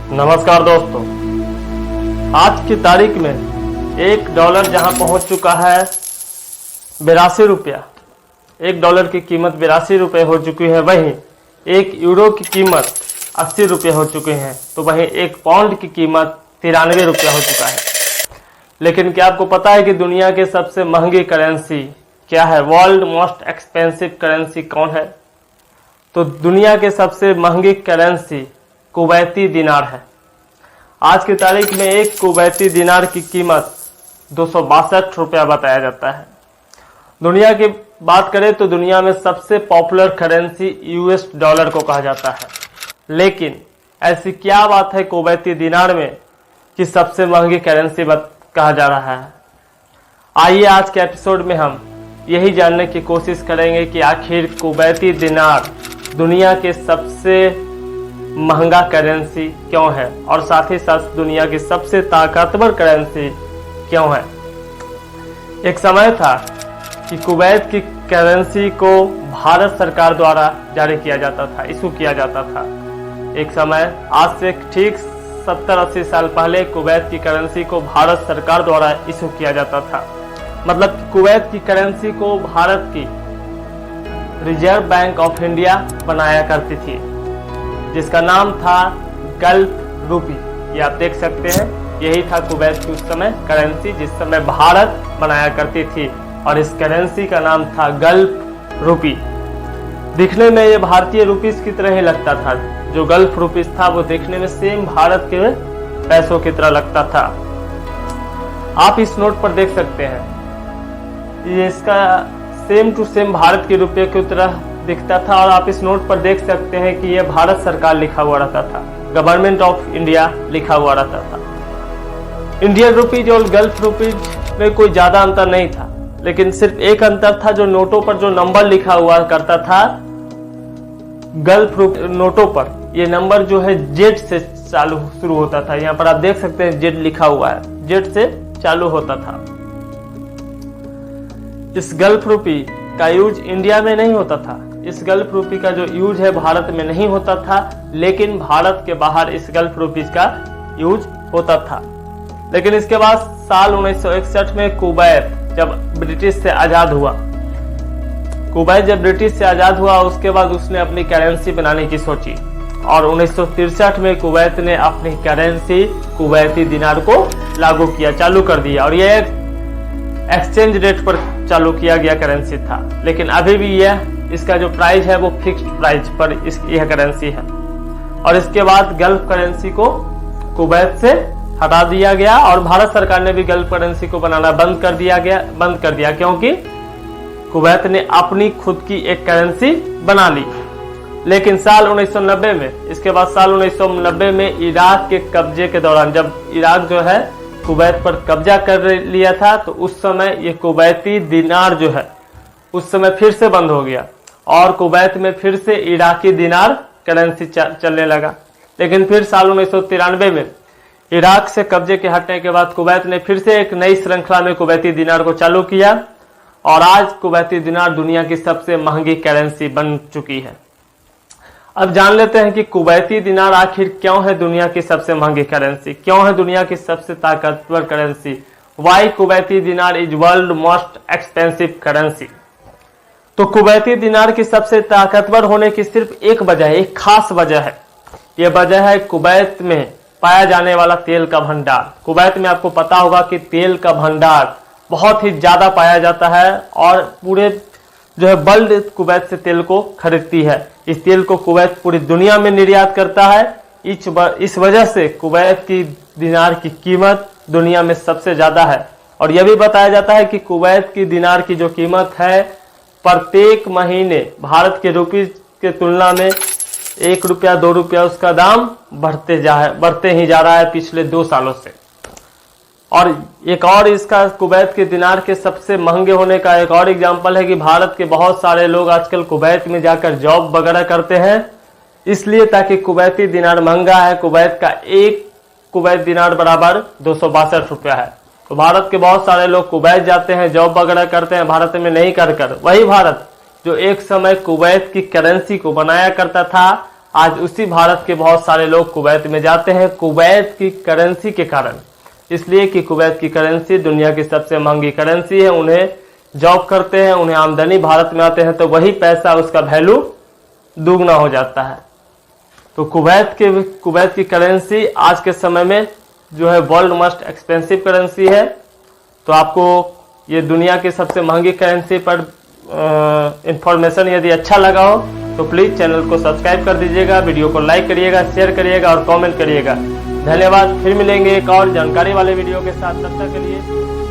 नमस्कार दोस्तों, आज की तारीख में $1 जहां पहुंच चुका है 82 रुपया। $1 की कीमत 82 रुपये हो चुकी है। वहीं €1 की कीमत 80 रुपये हो चुके हैं। तो वहीं £1 की कीमत 93 रुपया हो चुका है। लेकिन क्या आपको पता है कि दुनिया के सबसे महंगी करेंसी क्या है? वर्ल्ड मोस्ट एक्सपेंसिव करेंसी कौन है? तो दुनिया के सबसे महंगी करेंसी कुवैती दिनार है। आज की तारीख में एक कुवैती दिनार की कीमत 262 रुपया बताया जाता है। दुनिया की बात करें तो दुनिया में सबसे पॉपुलर करेंसी $, को कहा जाता है। लेकिन ऐसी क्या बात है कुवैती दिनार में कि सबसे महंगी करेंसी कहा जा रहा है? आइए आज के एपिसोड में हम यही जानने की कोशिश करेंगे कि आखिर कुवैती दिनार दुनिया के सबसे महंगा करेंसी क्यों है और साथ ही साथ दुनिया की सबसे ताकतवर करेंसी क्यों है। एक समय था कि कुवैत की करेंसी को भारत सरकार द्वारा जारी किया जाता था, इशू किया जाता था। एक समय आज से ठीक 70-80 साल पहले कुवैत की करेंसी को भारत सरकार द्वारा इशू किया जाता था। मतलब कुवैत की करेंसी को भारत की रिजर्व बैंक ऑफ इंडिया बनाया करती थी, जिसका नाम था गल्फ रूपी। ये आप देख सकते हैं, यही था कुवैत की उस समय करेंसी जिस समय भारत बनाया करती थी, और इस करेंसी का नाम था गल्फ रूपी। दिखने में ये भारतीय रुपीस की तरह ही लगता था। जो गल्फ रुपीस था वो देखने में सेम भारत के पैसों की तरह लगता था। आप इस नोट पर देख सकते हैं, ये इसका सेम टू सेम भारत के रुपये की तरह दिखता था। और आप इस नोट पर देख सकते हैं कि यह भारत सरकार लिखा हुआ रहता था, गवर्नमेंट ऑफ इंडिया लिखा हुआ रहता था। इंडियन रुपीज और गल्फ रुपीज में कोई ज्यादा अंतर नहीं था, लेकिन सिर्फ एक अंतर था, जो नोटों पर जो नंबर लिखा हुआ करता था गल्फ नोटों पर, ये नंबर जो है जेड से चालू शुरू होता था। यहाँ पर आप देख सकते हैं जेड लिखा हुआ है, जेड से चालू होता था। इस गल्फ रूपी का यूज इंडिया में नहीं होता था। इस गल्फ रूपी का जो यूज है भारत में नहीं होता था, लेकिन भारत के बाहर इस गल्फ रूपी का यूज होता था। लेकिन इसके बाद साल 1961 में कुवैत जब ब्रिटिश से आजाद हुआ, कुवैत जब ब्रिटिश से आजाद हुआ उसके बाद उसने अपनी करेंसी बनाने की सोची, और 1963 में कुवैत ने अपनी करेंसी कुवैती दिनार को लागू किया, चालू कर दिया। और यह एक्सचेंज रेट पर चालू किया गया करेंसी था। लेकिन अभी भी यह इसका जो प्राइस है वो फिक्स्ड प्राइस पर यह करेंसी है। और इसके बाद गल्फ करेंसी को कुवैत से हटा दिया गया, और भारत सरकार ने भी गल्फ करेंसी को बनाना बंद कर दिया, क्योंकि कुवैत ने अपनी खुद की एक करेंसी बना ली। लेकिन साल 1990 में, इसके बाद साल 1990 में इराक के कब्जे के दौरान, जब इराक जो है कुवैत पर कब्जा कर लिया था, तो उस समय ये कुवैती दिनार जो है उस समय फिर से बंद हो गया, और कुवैत में फिर से इराकी दिनार करेंसी चलने लगा। लेकिन फिर साल 1993 में इराक से कब्जे के हटने के बाद कुवैत ने फिर से एक नई श्रृंखला में कुवैती दिनार को चालू किया, और आज कुवैती दिनार दुनिया की सबसे महंगी करेंसी बन चुकी है। अब जान लेते हैं कि कुवैती दिनार आखिर क्यों है दुनिया की सबसे महंगी करेंसी, क्यों है दुनिया की सबसे ताकतवर करेंसी। वाई कुवैती दिनार is world most expensive currency. तो कुवैती दिनार की सबसे ताकतवर होने की सिर्फ एक वजह है, एक खास वजह है। यह वजह है कुवैत में पाया जाने वाला तेल का भंडार। कुवैत में आपको पता होगा कि तेल का भंडार बहुत ही ज्यादा पाया जाता है, और पूरे जो है वर्ल्ड कुवैत से तेल को खरीदती है। इस तेल को कुवैत पूरी दुनिया में निर्यात करता है। इस वजह से कुवैत की दिनार की कीमत दुनिया में सबसे ज्यादा है। और यह भी बताया जाता है कि कुवैत की दिनार की जो कीमत है प्रत्येक महीने भारत के रुपीज के तुलना में ₹1 ₹2 उसका दाम बढ़ते ही जा रहा है पिछले 2 सालों से। और एक और इसका कुवैत के दिनार के सबसे महंगे होने का एक और एग्जांपल है कि भारत के बहुत सारे लोग आजकल कुवैत में जाकर जॉब वगैरह करते हैं, इसलिए ताकि कुवैती दिनार महंगा है। कुवैत का एक कुवैत दिनार बराबर 262 रुपया है। तो भारत के बहुत सारे लोग कुवैत जाते हैं, जॉब वगैरह करते हैं, भारत में नहीं कर वही भारत जो एक समय कुवैत की करेंसी को बनाया करता था, आज उसी भारत के बहुत सारे लोग कुवैत में जाते हैं कुवैत की करेंसी के कारण। इसलिए कि कुवैत की करेंसी दुनिया की सबसे महंगी करेंसी है। उन्हें जॉब करते हैं, उन्हें आमदनी भारत में आते हैं तो वही पैसा उसका वैल्यू दुगना हो जाता है। तो कुवैत की करेंसी आज के समय में जो है वर्ल्ड मोस्ट एक्सपेंसिव करेंसी है। तो आपको ये दुनिया की सबसे महंगी करेंसी पर इंफॉर्मेशन यदि अच्छा लगा हो तो प्लीज चैनल को सब्सक्राइब कर दीजिएगा, वीडियो को लाइक करिएगा, शेयर करिएगा और कमेंट करिएगा। धन्यवाद। फिर मिलेंगे एक और जानकारी वाले वीडियो के साथ, तब तक के लिए।